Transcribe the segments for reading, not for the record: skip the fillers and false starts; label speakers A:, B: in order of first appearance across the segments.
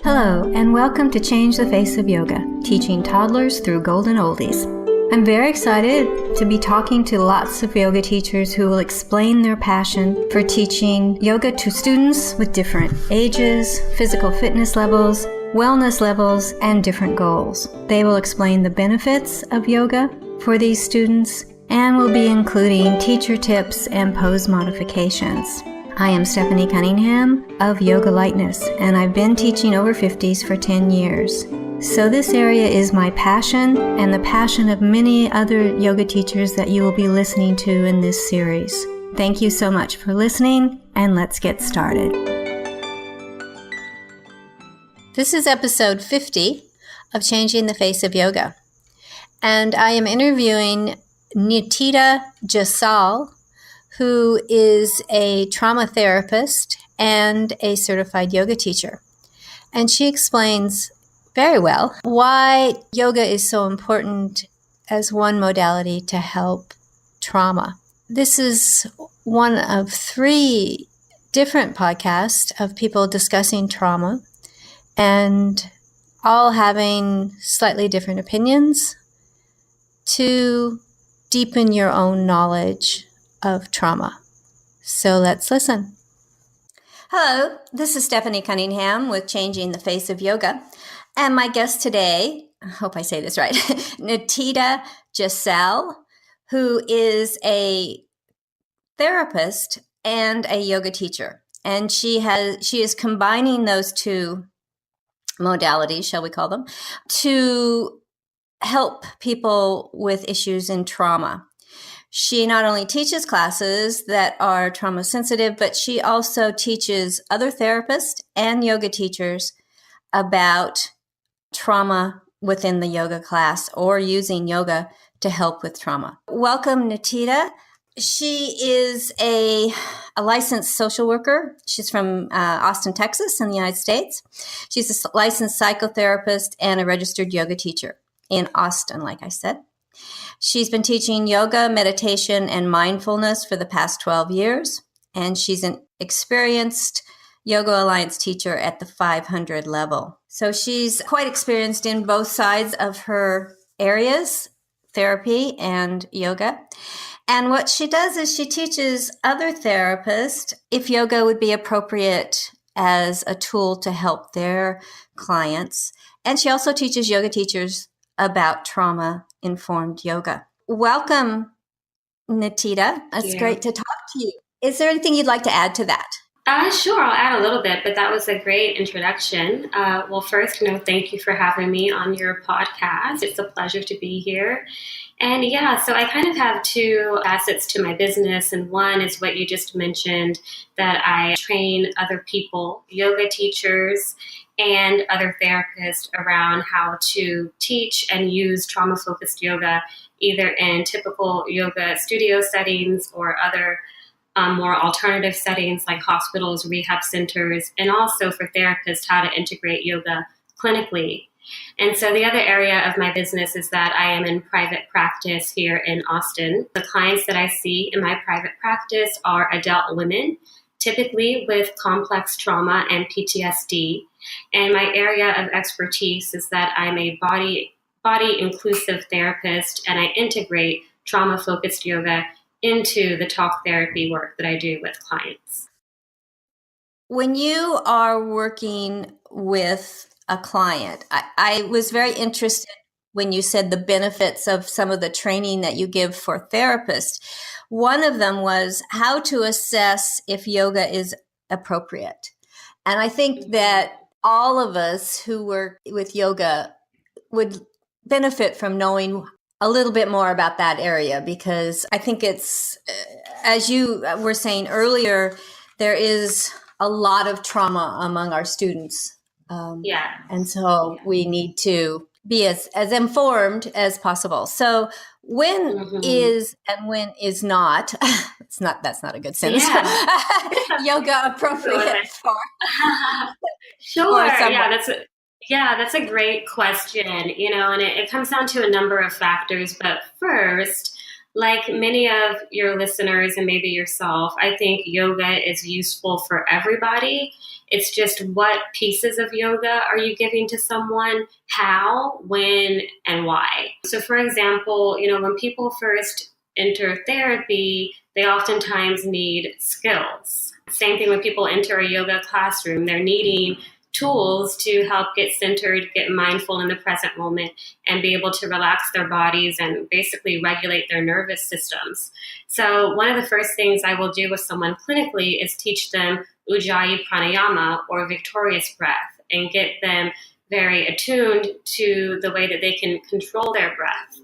A: Hello, and welcome to Change the Face of Yoga, teaching toddlers through golden oldies. I'm very excited to be talking to lots of yoga teachers who will explain their passion for teaching yoga to students with different ages, physical fitness levels, wellness levels, and different goals. They will explain the benefits of yoga for these students and will be including teacher tips and pose modifications. I am Stephanie Cunningham of Yoga Lightness, and I've been teaching over 50s for 10 years. So this area is my passion and the passion of many other yoga teachers that you will be listening to in this series. Thank you so much for listening, and let's get started. This is episode 50 of Changing the Face of Yoga, and I am interviewing Nityda Gessal, who is a trauma therapist and a certified yoga teacher. And she explains very well why yoga is so important as one modality to help trauma. This is one of 3 different podcasts of people discussing trauma and all having slightly different opinions to deepen your own knowledge of trauma. So let's listen. Hello, this is Stephanie Cunningham with Changing the Face of Yoga. And my guest today, I hope I say this right, Nityda Gessal, who is a therapist and a yoga teacher. And she is combining those 2 modalities, shall we call them, to help people with issues in trauma. She not only teaches classes that are trauma sensitive, but she also teaches other therapists and yoga teachers about trauma within the yoga class or using yoga to help with trauma. Welcome, Nityda. She is a licensed social worker. She's from Austin, Texas in the United States. She's a licensed psychotherapist and a registered yoga teacher in Austin, like I said. She's been teaching yoga, meditation, and mindfulness for the past 12 years, and she's an experienced Yoga Alliance teacher at the 500 level. So she's quite experienced in both sides of her areas, therapy and yoga. And what she does is she teaches other therapists if yoga would be appropriate as a tool to help their clients. And she also teaches yoga teachers about trauma-informed yoga. Welcome, Nityda. It's great to talk to you. Is there anything you'd like to add to that?
B: Sure, I'll add a little bit, but that was a great introduction. Well, first, thank you for having me on your podcast. It's a pleasure to be here. And so I kind of have 2 assets to my business. And one is what you just mentioned, that I train other people, yoga teachers and other therapists around how to teach and use trauma-focused yoga, either in typical yoga studio settings or other more alternative settings like hospitals, rehab centers, and also for therapists how to integrate yoga clinically. And so the other area of my business is that I am in private practice here in Austin. The clients that I see in my private practice are adult women, typically with complex trauma and PTSD. And my area of expertise is that I'm a body inclusive therapist, and I integrate trauma-focused yoga into the talk therapy work that I do with clients.
A: When you are working with a client, I was very interested when you said the benefits of some of the training that you give for therapists. One of them was how to assess if yoga is appropriate. And I think that all of us who work with yoga would benefit from knowing a little bit more about that area, because I think it's, as you were saying earlier, there is a lot of trauma among our students. And so we need to be as informed as possible. So when is and when is not, that's not a good sentence, yoga appropriate for?
B: Sure. That's a great question, and it comes down to a number of factors. But first, Like many of your listeners and maybe yourself, I think yoga is useful for everybody. It's just what pieces of yoga are you giving to someone, how, when, and why. So, for example, when people first enter therapy, they oftentimes need skills. Same thing when people enter a yoga classroom, they're needing tools to help get centered, get mindful in the present moment, and be able to relax their bodies and basically regulate their nervous systems. So one of the first things I will do with someone clinically is teach them Ujjayi pranayama, or victorious breath, and get them very attuned to the way that they can control their breath.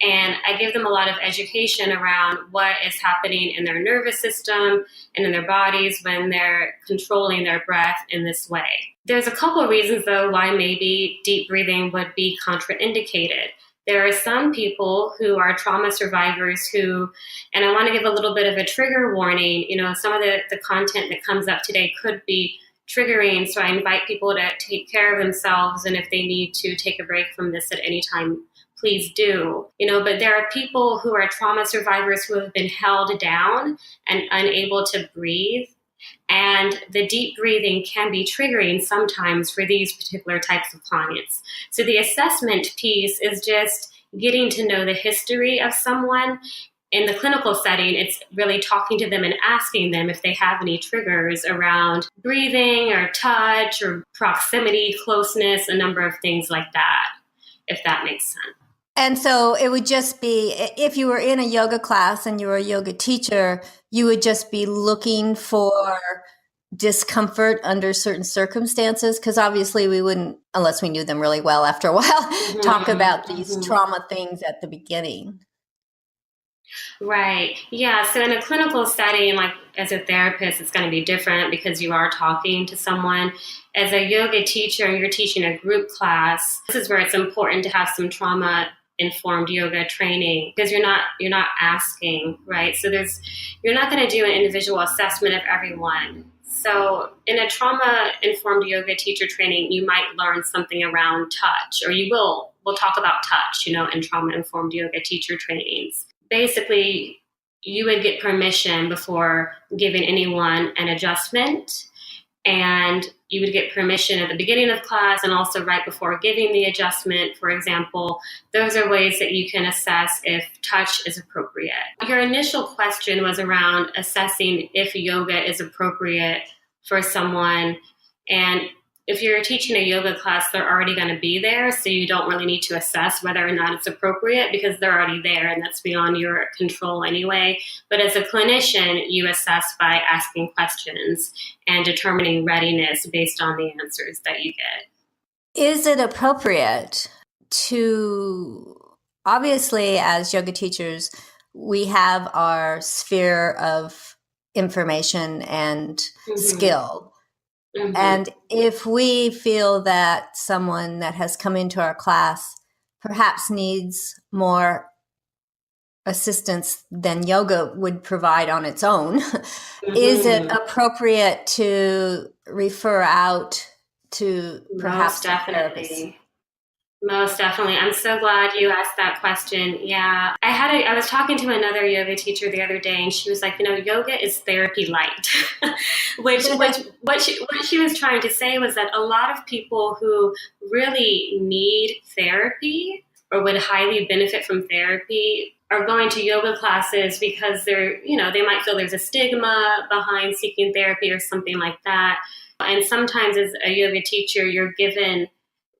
B: And I give them a lot of education around what is happening in their nervous system and in their bodies when they're controlling their breath in this way. There's a couple of reasons, though, why maybe deep breathing would be contraindicated. There are some people who are trauma survivors who, and I want to give a little bit of a trigger warning, some of the content that comes up today could be triggering, so I invite people to take care of themselves, and if they need to take a break from this at any time, please do. But there are people who are trauma survivors who have been held down and unable to breathe, and the deep breathing can be triggering sometimes for these particular types of clients. So the assessment piece is just getting to know the history of someone. In the clinical setting, it's really talking to them and asking them if they have any triggers around breathing or touch or proximity, closeness, a number of things like that, if that makes sense.
A: And so it would just be, if you were in a yoga class and you were a yoga teacher, you would just be looking for discomfort under certain circumstances, because obviously we wouldn't, unless we knew them really well after a while, talk about these trauma things at the beginning.
B: Right. Yeah. So in a clinical setting, like as a therapist, it's going to be different because you are talking to someone. As a yoga teacher and you're teaching a group class, this is where it's important to have some trauma informed yoga training, because you're not asking, right? So you're not going to do an individual assessment of everyone. So in a trauma informed yoga teacher training, you might learn something around touch, or we'll talk about touch, in trauma informed yoga teacher trainings. Basically, you would get permission before giving anyone an adjustment, and you would get permission at the beginning of class and also right before giving the adjustment, for example. Those are ways that you can assess if touch is appropriate. Your initial question was around assessing if yoga is appropriate for someone, and if you're teaching a yoga class, they're already going to be there, so you don't really need to assess whether or not it's appropriate because they're already there, and that's beyond your control anyway. But as a clinician, you assess by asking questions and determining readiness based on the answers that you get.
A: Is it appropriate to, obviously, as yoga teachers, we have our sphere of information and skill. Mm-hmm. And if we feel that someone that has come into our class perhaps needs more assistance than yoga would provide on its own, is it appropriate to refer out to perhaps a therapist?
B: Most definitely. I'm so glad you asked that question. Yeah. I was talking to another yoga teacher the other day, and she was like, yoga is therapy light, which what she was trying to say was that a lot of people who really need therapy or would highly benefit from therapy are going to yoga classes because they might feel there's a stigma behind seeking therapy or something like that. And sometimes as a yoga teacher, you're given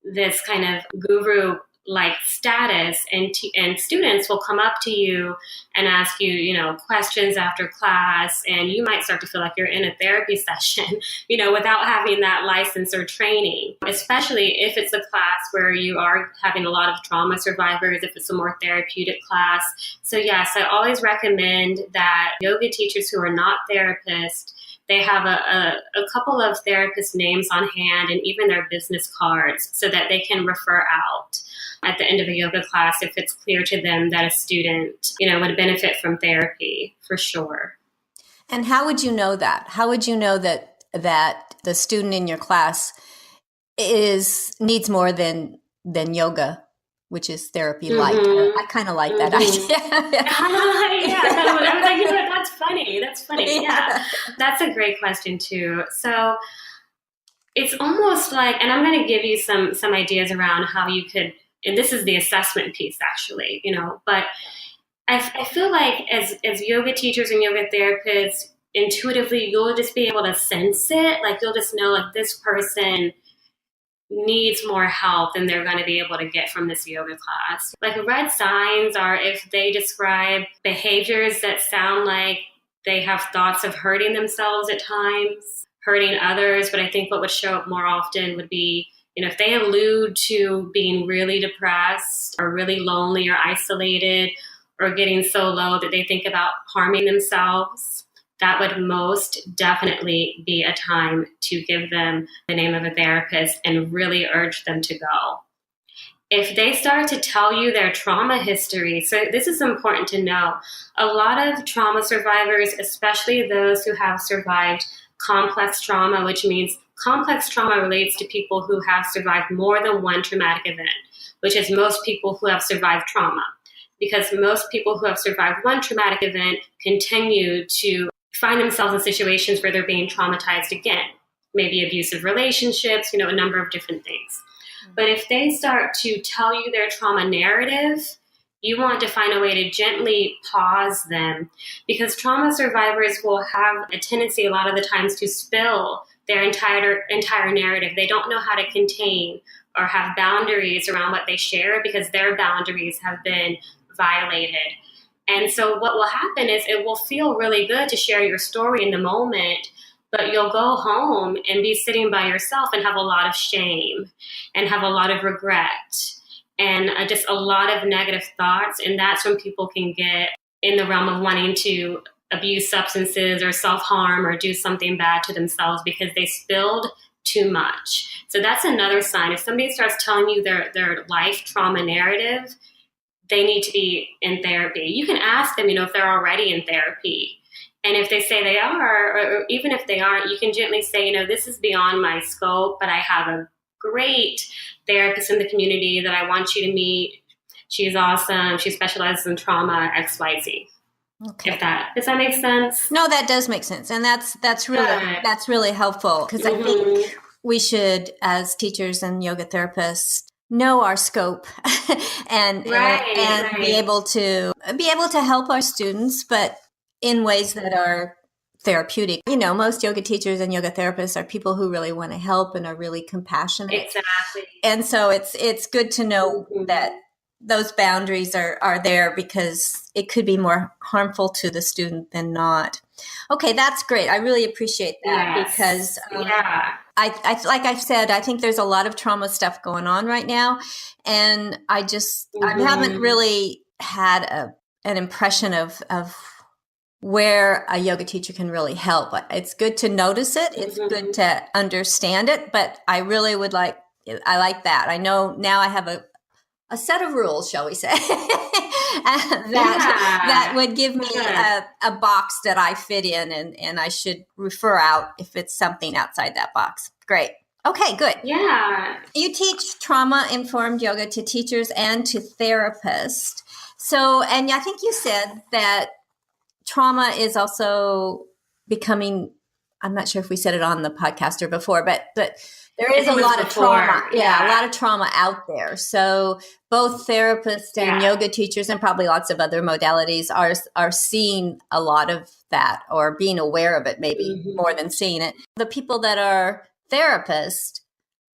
B: this kind of guru-like status, and students will come up to you and ask you, questions after class, and you might start to feel like you're in a therapy session, without having that license or training, especially if it's a class where you are having a lot of trauma survivors, if it's a more therapeutic class. So yes, I always recommend that yoga teachers who are not therapists, they have a couple of therapist names on hand and even their business cards so that they can refer out at the end of a yoga class if it's clear to them that a student, would benefit from therapy, for sure.
A: And how would you know that? How would you know that the student in your class needs more than yoga which is therapy light.
B: Mm-hmm.
A: I kind of like that idea.
B: Yeah, I was like, you know, that's funny. That's funny. Yeah, that's a great question too. So it's almost like, and I'm going to give you some ideas around how you could, and this is the assessment piece actually, you know, but I feel like as yoga teachers and yoga therapists, intuitively, you'll just be able to sense it. Like you'll just know like this person needs more help than they're going to be able to get from this yoga class. Like red signs are if they describe behaviors that sound like they have thoughts of hurting themselves at times, hurting others. But I think what would show up more often would be, you know, if they allude to being really depressed or really lonely or isolated or getting so low that they think about harming themselves, that would most definitely be a time to give them the name of a therapist and really urge them to go. If they start to tell you their trauma history, so this is important to know, a lot of trauma survivors, especially those who have survived complex trauma, which means complex trauma relates to people who have survived more than one traumatic event, which is most people who have survived trauma. Because most people who have survived one traumatic event continue to find themselves in situations where they're being traumatized again, maybe abusive relationships, you know, a number of different things. But if they start to tell you their trauma narrative, you want to find a way to gently pause them, because trauma survivors will have a tendency a lot of the times to spill their entire narrative. They don't know how to contain or have boundaries around what they share because their boundaries have been violated. And so what will happen is it will feel really good to share your story in the moment, but you'll go home and be sitting by yourself and have a lot of shame and have a lot of regret and just a lot of negative thoughts. And that's when people can get in the realm of wanting to abuse substances or self-harm or do something bad to themselves because they spilled too much. So that's another sign. If somebody starts telling you their life trauma narrative, they need to be in therapy. You can ask them, you know, if they're already in therapy. And if they say they are, or even if they aren't, you can gently say, you know, this is beyond my scope, but I have a great therapist in the community that I want you to meet. She's awesome. She specializes in trauma, XYZ. Okay. Does that make sense?
A: No, that does make sense. And that's really helpful, because I think we should, as teachers and yoga therapists, know our scope and be able to help our students, but in ways that are therapeutic. You know, most yoga teachers and yoga therapists are people who really want to help and are really compassionate.
B: Exactly.
A: And so it's good to know that those boundaries are there, because it could be more harmful to the student than not. Okay, that's great. I really appreciate that, because I like I've said, I think there's a lot of trauma stuff going on right now, and I haven't really had an impression of where a yoga teacher can really help. It's good to notice it. It's good to understand it, but I really I like that. I know now I have a set of rules, shall we say, that would give me a box that I fit in, and I should refer out if it's something outside that box. Great. Okay, good.
B: Yeah.
A: You teach trauma-informed yoga to teachers and to therapists. So, and I think you said that trauma is also becoming, I'm not sure if we said it on the podcast or before, but there is a lot of trauma. Yeah, a lot of trauma out there. So both therapists and yoga teachers, and probably lots of other modalities, are seeing a lot of that, or being aware of it, maybe more than seeing it. The people that are therapists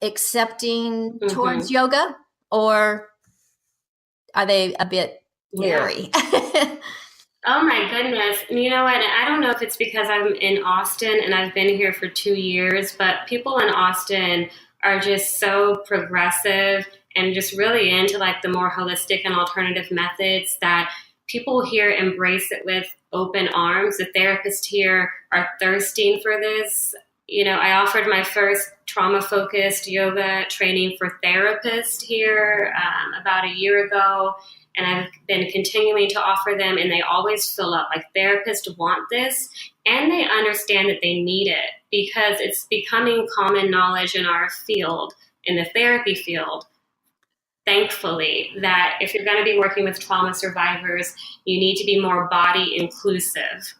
A: accepting towards yoga, or are they a bit leery?
B: Oh my goodness. You know what? I don't know if it's because I'm in Austin and I've been here for 2 years, but people in Austin are just so progressive and just really into like the more holistic and alternative methods that people here embrace it with open arms. The therapists here are thirsting for this. You know, I offered my first trauma-focused yoga training for therapists here about a year ago. And I've been continuing to offer them, and they always fill up. Like, therapists want this, and they understand that they need it, because it's becoming common knowledge in our field, in the therapy field, thankfully, that if you're going to be working with trauma survivors, you need to be more body inclusive,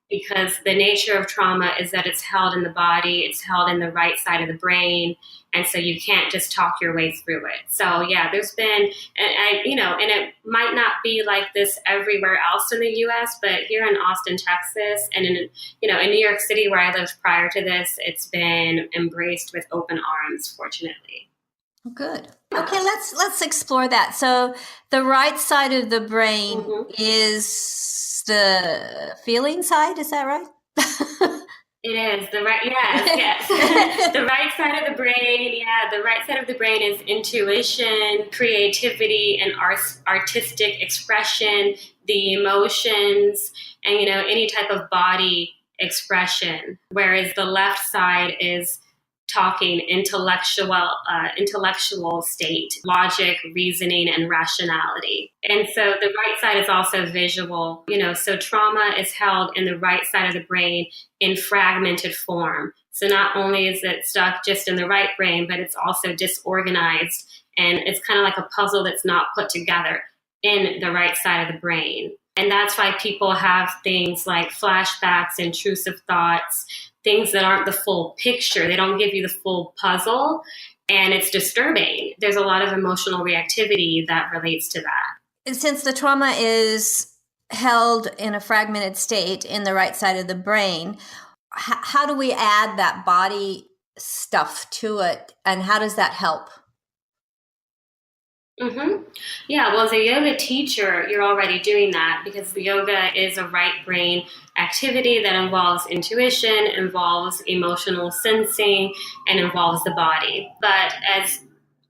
B: because the nature of trauma is that it's held in the body, it's held in the right side of the brain, and so you can't just talk your way through it. So yeah, there's been, and it might not be like this everywhere else in the U.S., but here in Austin, Texas, and in New York City, where I lived prior to this, it's been embraced with open arms, fortunately.
A: Good. Okay, let's explore that. So the right side of the brain is the feeling side, is that right?
B: It is the right, yes. The right side of the brain, the right side of the brain is intuition, creativity, and artistic expression, the emotions, and any type of body expression. Whereas the left side is talking, intellectual state, logic, reasoning, and rationality. And so the right side is also visual. So trauma is held in the right side of the brain in fragmented form. So not only is it stuck just in the right brain, but it's also disorganized, and it's kind of like a puzzle that's not put together in the right side of the brain. And that's why people have things like flashbacks, intrusive thoughts, things that aren't the full picture. They don't give you the full puzzle, and it's disturbing. There's a lot of emotional reactivity that relates to that.
A: Since the trauma is held in a fragmented state in the right side of the brain, how do we add that body stuff to it, and how does that help?
B: Yeah, well, as a yoga teacher, you're already doing that, because the yoga is a right brain activity that involves intuition, involves emotional sensing, and involves the body. But as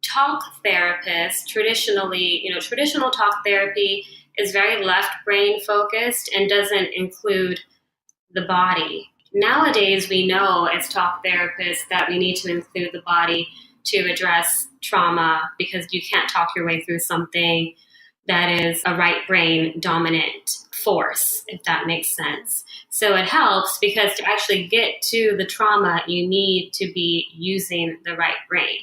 B: talk therapists, traditionally, traditional talk therapy is very left brain focused and doesn't include the body. Nowadays, we know as talk therapists that we need to include the body to address trauma, because you can't talk your way through something that is a right brain dominant force, if that makes sense. So it helps, because to actually get to the trauma, you need to be using the right brain.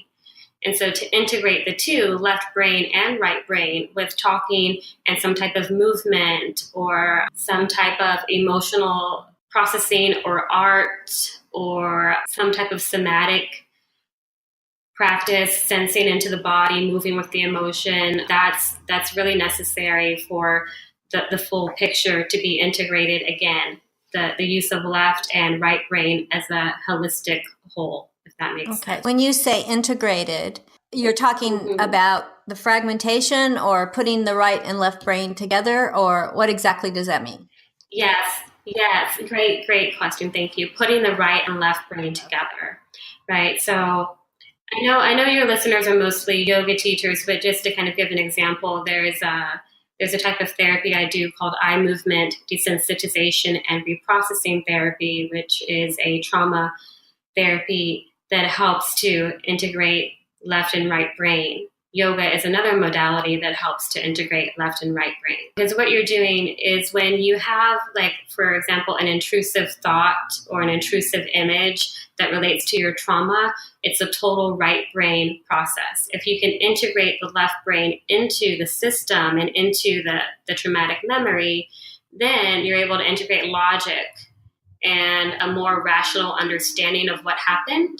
B: And so to integrate the two, left brain and right brain, with talking and some type of movement or some type of emotional processing or art or some type of somatic practice, sensing into the body, moving with the emotion, that's really necessary for the full picture to be integrated again. The use of left and right brain as a holistic whole, if that makes sense.
A: When you say integrated, you're talking about the fragmentation or putting the right and left brain together, or what exactly does that mean?
B: Yes. Great question. Thank you. Putting the right and left brain together, right? So I know your listeners are mostly yoga teachers, but just to kind of give an example, there's a type of therapy I do called eye movement desensitization and reprocessing therapy, which is a trauma therapy that helps to integrate left and right brain. Yoga is another modality that helps to integrate left and right brain. Because what you're doing is, when you have, like, for example, an intrusive thought or an intrusive image that relates to your trauma, it's a total right brain process. If you can integrate the left brain into the system and into the traumatic memory, then you're able to integrate logic and a more rational understanding of what happened.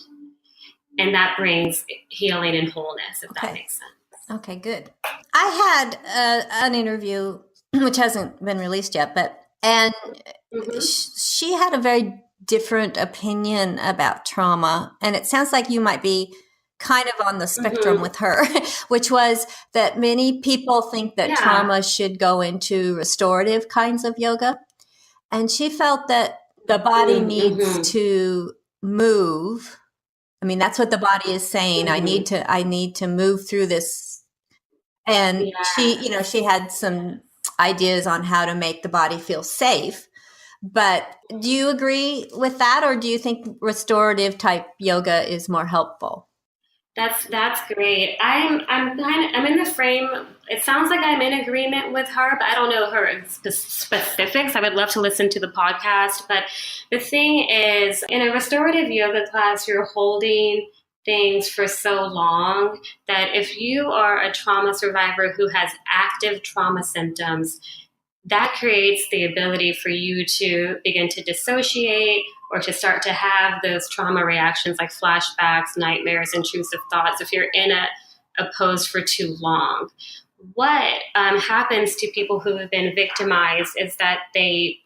B: And that brings healing and wholeness, if that makes sense.
A: Okay, good. I had an interview, which hasn't been released yet, and she had a very different opinion about trauma. And it sounds like you might be kind of on the spectrum with her, which was that many people think that trauma should go into restorative kinds of yoga. And she felt that the body needs to move. I mean, that's what the body is saying. I need to move through this. And she had some ideas on how to make the body feel safe. But do you agree with that, or do you think restorative type yoga is more helpful?
B: That's great. I'm in the frame. It sounds like I'm in agreement with her, but I don't know her specifics. I would love to listen to the podcast. But the thing is, in a restorative yoga class, you're holding things for so long that if you are a trauma survivor who has active trauma symptoms, that creates the ability for you to begin to dissociate or to start to have those trauma reactions like flashbacks, nightmares, intrusive thoughts if you're in a pose for too long. What happens to people who have been victimized is that they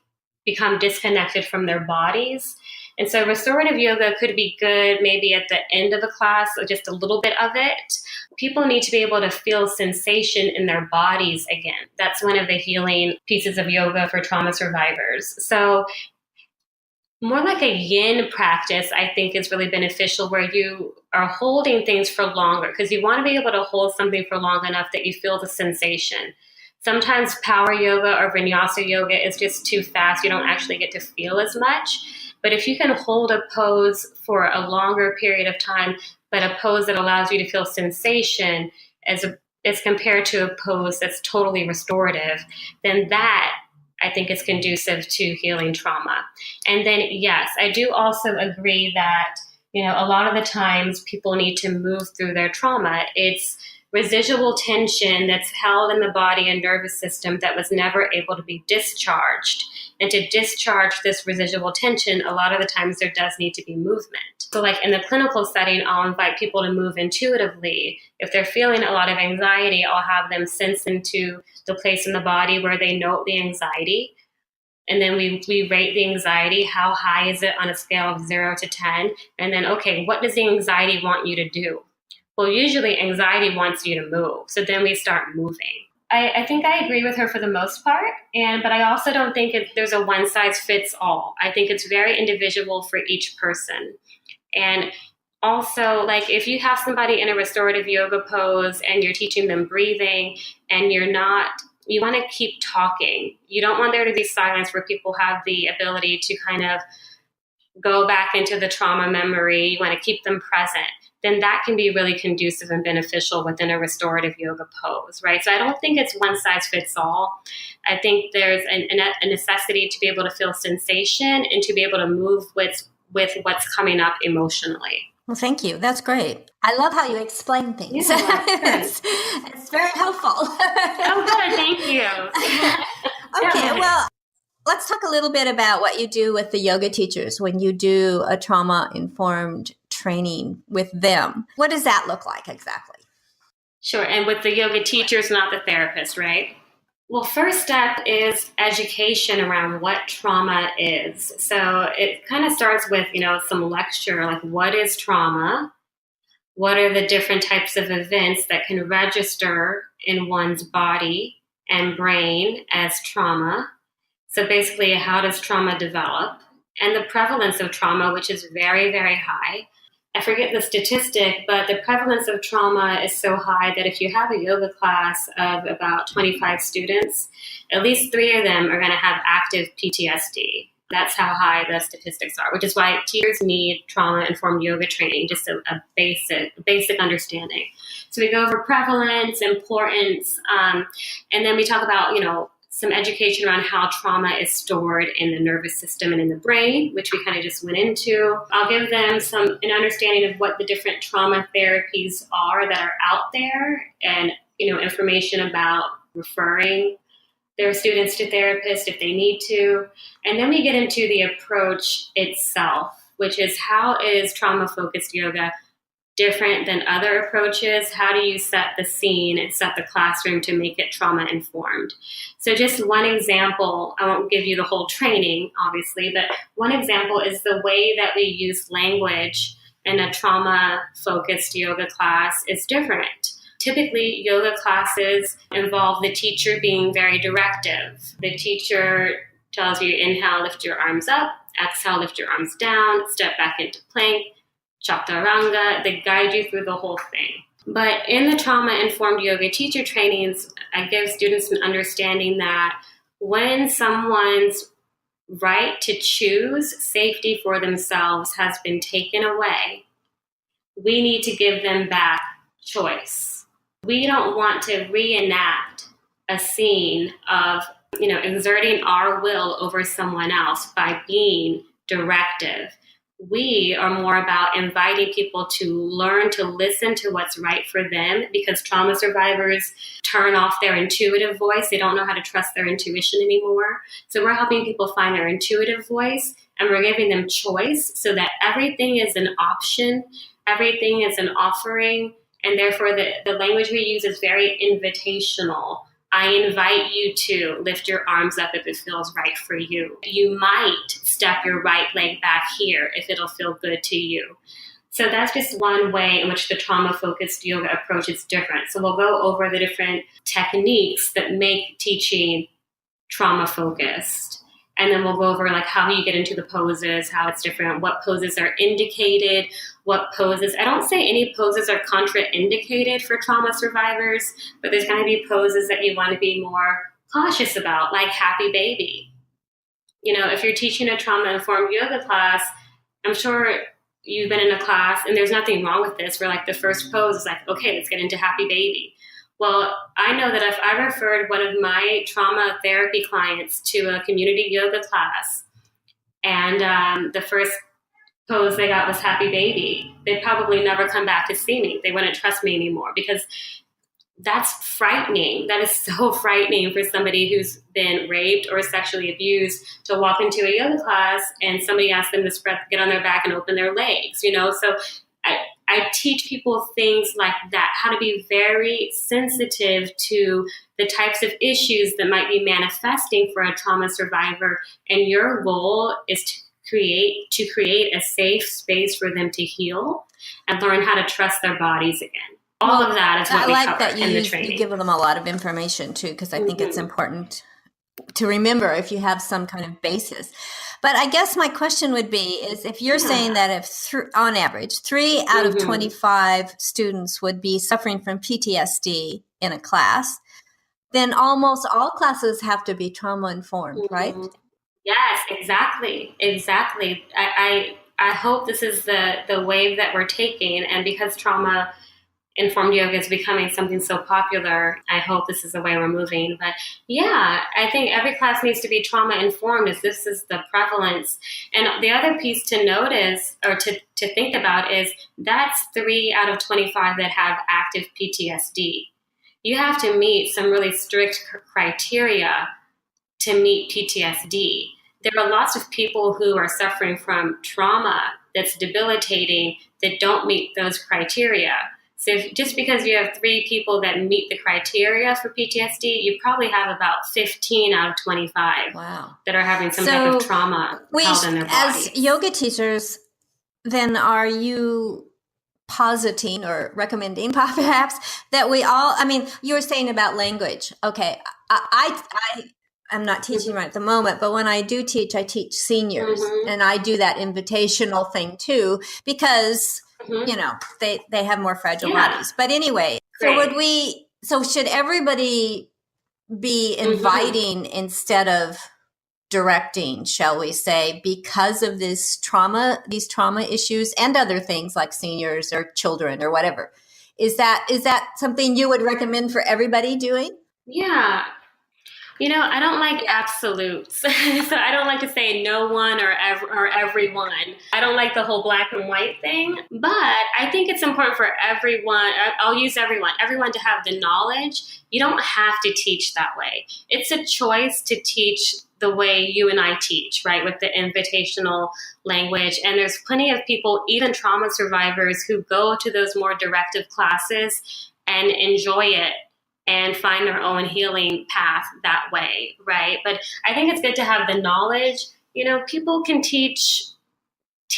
B: become disconnected from their bodies. And so restorative yoga could be good maybe at the end of a class or just a little bit of it. People need to be able to feel sensation in their bodies again. That's one of the healing pieces of yoga for trauma survivors. So more like a yin practice, I think, is really beneficial, where you are holding things for longer, because you want to be able to hold something for long enough that you feel the sensation. Sometimes power yoga or vinyasa yoga is just too fast. You don't actually get to feel as much. But if you can hold a pose for a longer period of time, but a pose that allows you to feel sensation as compared to a pose that's totally restorative, then that, I think, is conducive to healing trauma. And then, yes, I do also agree that, a lot of the times people need to move through their trauma. It's residual tension that's held in the body and nervous system that was never able to be discharged. And to discharge this residual tension, a lot of the times there does need to be movement. So like in the clinical setting, I'll invite people to move intuitively. If they're feeling a lot of anxiety, I'll have them sense into the place in the body where they note the anxiety. And then we rate the anxiety. How high is it on a scale of 0 to 10? And then, okay, what does the anxiety want you to do? Well, usually anxiety wants you to move. So then we start moving. I think I agree with her for the most part, but I also don't think there's a one size fits all. I think it's very individual for each person. And also, like, if you have somebody in a restorative yoga pose and you're teaching them breathing and you want to keep talking. You don't want there to be silence where people have the ability to kind of go back into the trauma memory. You want to keep them present. Then that can be really conducive and beneficial within a restorative yoga pose, right? So I don't think it's one size fits all. I think there's a necessity to be able to feel sensation and to be able to move with what's coming up emotionally.
A: Well, thank you. That's great. I love how you explain things.
B: Yeah,
A: it's very helpful.
B: Oh, good. Thank you.
A: Okay, well, let's talk a little bit about what you do with the yoga teachers when you do a trauma-informed training with them. What does that look like exactly?
B: Sure. And with the yoga teachers, not the therapist, right? Well, first step is education around what trauma is. So it kind of starts with, some lecture, like what is trauma? What are the different types of events that can register in one's body and brain as trauma? So basically, how does trauma develop? And the prevalence of trauma, which is very, very high. I forget the statistic, but the prevalence of trauma is so high that if you have a yoga class of about 25 students, at least 3 of them are going to have active PTSD. That's how high the statistics are, which is why teachers need trauma-informed yoga training, just a basic understanding. So we go over prevalence, importance, and then we talk about, some education around how trauma is stored in the nervous system and in the brain, which we kind of just went into. I'll give them an understanding of what the different trauma therapies are that are out there, and information about referring their students to therapists if they need to. And then we get into the approach itself, which is how is trauma-focused yoga different than other approaches? How do you set the scene and set the classroom to make it trauma-informed? So just one example, I won't give you the whole training, obviously, but one example is the way that we use language in a trauma-focused yoga class is different. Typically, yoga classes involve the teacher being very directive. The teacher tells you, inhale, lift your arms up, exhale, lift your arms down, step back into plank, chaturanga. They guide you through the whole thing. But in the trauma-informed yoga teacher trainings, I give students an understanding that when someone's right to choose safety for themselves has been taken away, we need to give them back choice. We don't want to reenact a scene of, exerting our will over someone else by being directive. we are more about inviting people to learn to listen to what's right for them, because trauma survivors turn off their intuitive voice. They don't know how to trust their intuition anymore. So we're helping people find their intuitive voice, and we're giving them choice so that everything is an option, everything is an offering, and therefore the language we use is very invitational. I invite you to lift your arms up if it feels right for you. You might step your right leg back here if it'll feel good to you. So that's just one way in which the trauma-focused yoga approach is different. So we'll go over the different techniques that make teaching trauma-focused. And then we'll go over like how you get into the poses, how it's different, what poses are indicated, what poses. I don't say any poses are contraindicated for trauma survivors, but there's going to be poses that you want to be more cautious about, like happy baby. You know, if you're teaching a trauma-informed yoga class, I'm sure you've been in a class, and there's nothing wrong with this, where like the first pose is like, okay, let's get into happy baby. Well, I know that if I referred one of my trauma therapy clients to a community yoga class, and the first pose they got was happy baby, they'd probably never come back to see me. They wouldn't trust me anymore, because that's frightening. That is so frightening for somebody who's been raped or sexually abused to walk into a yoga class and somebody asks them to get on their back and open their legs, you know? So I teach people things like that, how to be very sensitive to the types of issues that might be manifesting for a trauma survivor. And your goal is to create a safe space for them to heal and learn how to trust their bodies again. All of that is what we cover in the training.
A: You give them a lot of information too, because I think it's important to remember if you have some kind of basis. But I guess my question would be is if you're saying that if on average 3 out of 25 students would be suffering from PTSD in a class, then almost all classes have to be trauma informed, right?
B: Yes, exactly. I hope this is the wave that we're taking, and because trauma informed yoga is becoming something so popular, I hope this is the way we're moving. But yeah, I think every class needs to be trauma informed, as this is the prevalence. And the other piece to notice or to think about is that's 3 out of 25 that have active PTSD. You have to meet some really strict criteria to meet PTSD. There are lots of people who are suffering from trauma that's debilitating that don't meet those criteria. So just because you have 3 people that meet the criteria for PTSD, you probably have about 15 out of 25 that are having some type of trauma held in their body.
A: As yoga teachers, then are you positing or recommending perhaps that we all, I mean, you were saying about language. Okay, I'm not teaching right at the moment, but when I do teach, I teach seniors, and I do that invitational thing too, because you know, they have more fragile bodies. But anyway, so should everybody be inviting instead of directing, shall we say, because of these trauma issues and other things like seniors or children or whatever? Is that something you would recommend for everybody doing?
B: Yeah. You know, I don't like absolutes. So I don't like to say no one or everyone. I don't like the whole black and white thing. But I think it's important for everyone, I'll use everyone to have the knowledge. You don't have to teach that way. It's a choice to teach the way you and I teach, right, with the invitational language. And there's plenty of people, even trauma survivors, who go to those more directive classes and enjoy it and find their own healing path that way, right? But I think it's good to have the knowledge. You know, people can teach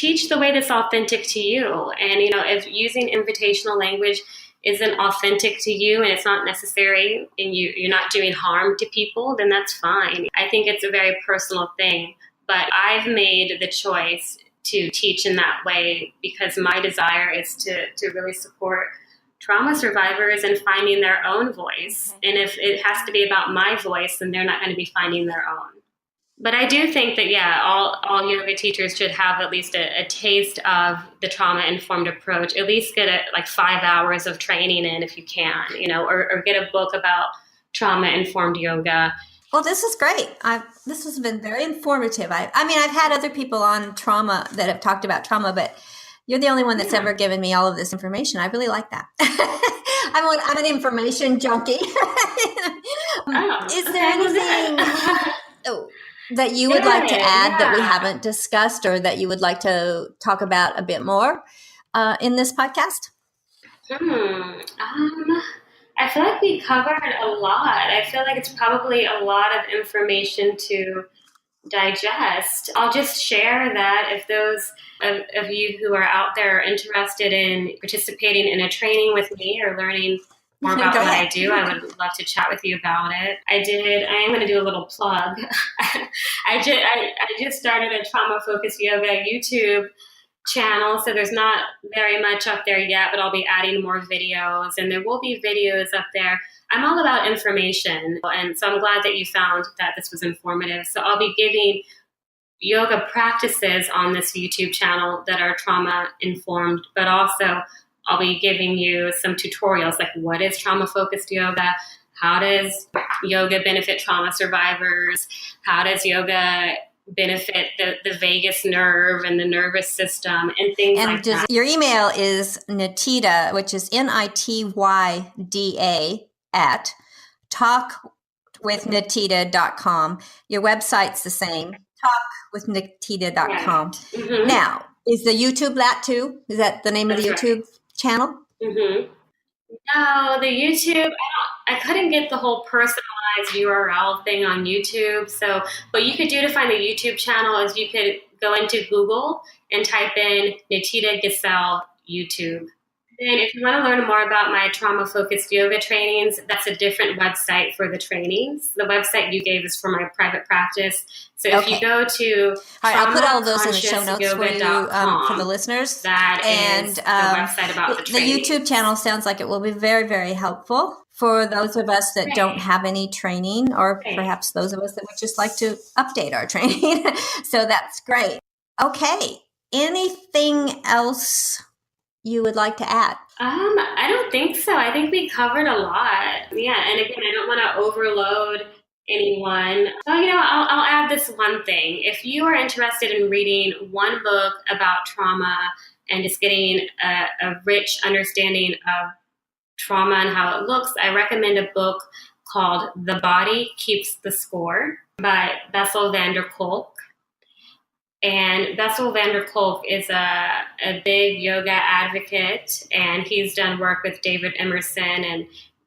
B: the way that's authentic to you. And, you know, if using invitational language isn't authentic to you and it's not necessary and you're not doing harm to people, then that's fine. I think it's a very personal thing. But I've made the choice to teach in that way because my desire is to really support trauma survivors and finding their own voice. And if it has to be about my voice, then they're not going to be finding their own. But I do think that, yeah, all yoga teachers should have at least a taste of the trauma-informed approach, at least get like 5 hours of training in if you can, you know, or get a book about trauma-informed yoga.
A: Well, this is great. This has been very informative. I mean, I've had other people on trauma that have talked about trauma, but you're the only one that's ever given me all of this information. I really like that. I'm an information junkie. Is there anything that you would like to add that we haven't discussed, or that you would like to talk about a bit more in this podcast?
B: I feel like we covered a lot. I feel like it's probably a lot of information to digest. I'll just share that if those of you who are out there are interested in participating in a training with me or learning more about what I do, I would love to chat with you about it. I am going to do a little plug. I just started a trauma-focused yoga YouTube channel, so there's not very much up there yet, but I'll be adding more videos, and there will be videos up there. I'm all about information, and so I'm glad that you found that this was informative. So I'll be giving yoga practices on this YouTube channel that are trauma informed, but also I'll be giving you some tutorials, like what is trauma-focused yoga, how does yoga benefit trauma survivors, how does yoga benefit the vagus nerve and the nervous system and things like that.
A: Your email is Nityda, which is Nityda at talkwithnityda.com. Your website's the same, talkwithnityda.com.
B: Yeah. Mm-hmm.
A: Now, is the YouTube that too? Is that the name of the YouTube channel?
B: Mm-hmm. No, the YouTube, I couldn't get the whole personalized URL thing on YouTube. So what you could do to find the YouTube channel is you could go into Google and type in Nityda Gessal YouTube. Then if you want to learn more about my trauma-focused yoga trainings, that's a different website for the trainings. The website you gave is for my private practice. So if you go to
A: I'll put all of those in the show notes for you, for the listeners.
B: That is the website about the trainings.
A: The YouTube channel sounds like it will be very, very helpful for those of us that don't have any training, or perhaps those of us that would just like to update our training. So that's great. Okay. Anything else you would like to add?
B: I don't think so. I think we covered a lot. Yeah, and again, I don't want to overload anyone. So, I'll add this one thing. If you are interested in reading one book about trauma and just getting a rich understanding of trauma and how it looks, I recommend a book called The Body Keeps the Score by Bessel van der Kolk. And Bessel van der Kolk is a big yoga advocate, and he's done work with David Emerson, and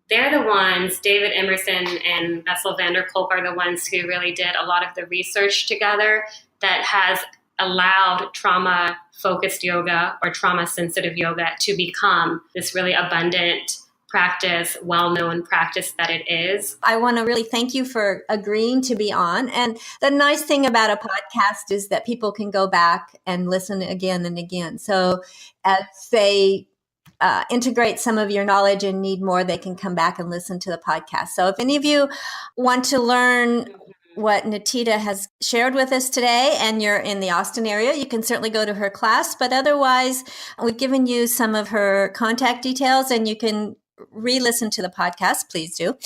B: they're the ones, David Emerson and Bessel van der Kolk are the ones who really did a lot of the research together that has allowed trauma-focused yoga or trauma-sensitive yoga to become this really abundant practice, well-known practice that it is.
A: I want to really thank you for agreeing to be on. And the nice thing about a podcast is that people can go back and listen again and again. So as they integrate some of your knowledge and need more, they can come back and listen to the podcast. So if any of you want to learn what Nityda has shared with us today and you're in the Austin area, you can certainly go to her class. But otherwise, we've given you some of her contact details, and you can re-listen to the podcast. Please do.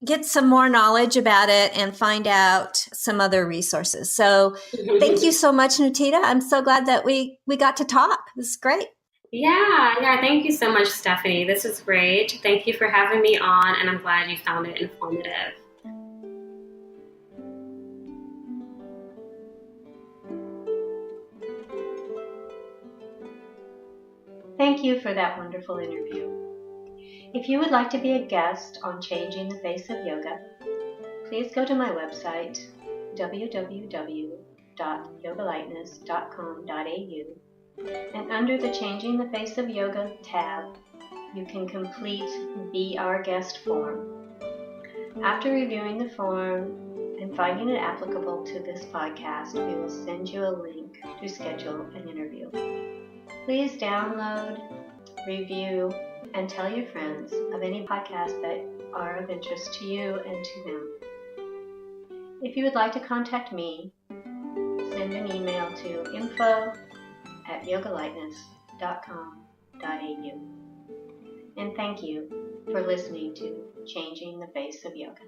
A: Get some more knowledge about it and find out some other resources. So thank you so much, Nityda. I'm so glad that we got to talk. This is great.
B: Yeah. Thank you so much, Stephanie. This was great. Thank you for having me on, and I'm glad you found it informative.
A: Thank you for that wonderful interview. If you would like to be a guest on Changing the Face of Yoga, please go to my website, www.yogalightness.com.au, and under the Changing the Face of Yoga tab, you can complete Be Our Guest form. After reviewing the form and finding it applicable to this podcast, we will send you a link to schedule an interview. Please download, review, and tell your friends of any podcasts that are of interest to you and to them. If you would like to contact me, send an email to info@yogalightness.com.au. And thank you for listening to Changing the Face of Yoga.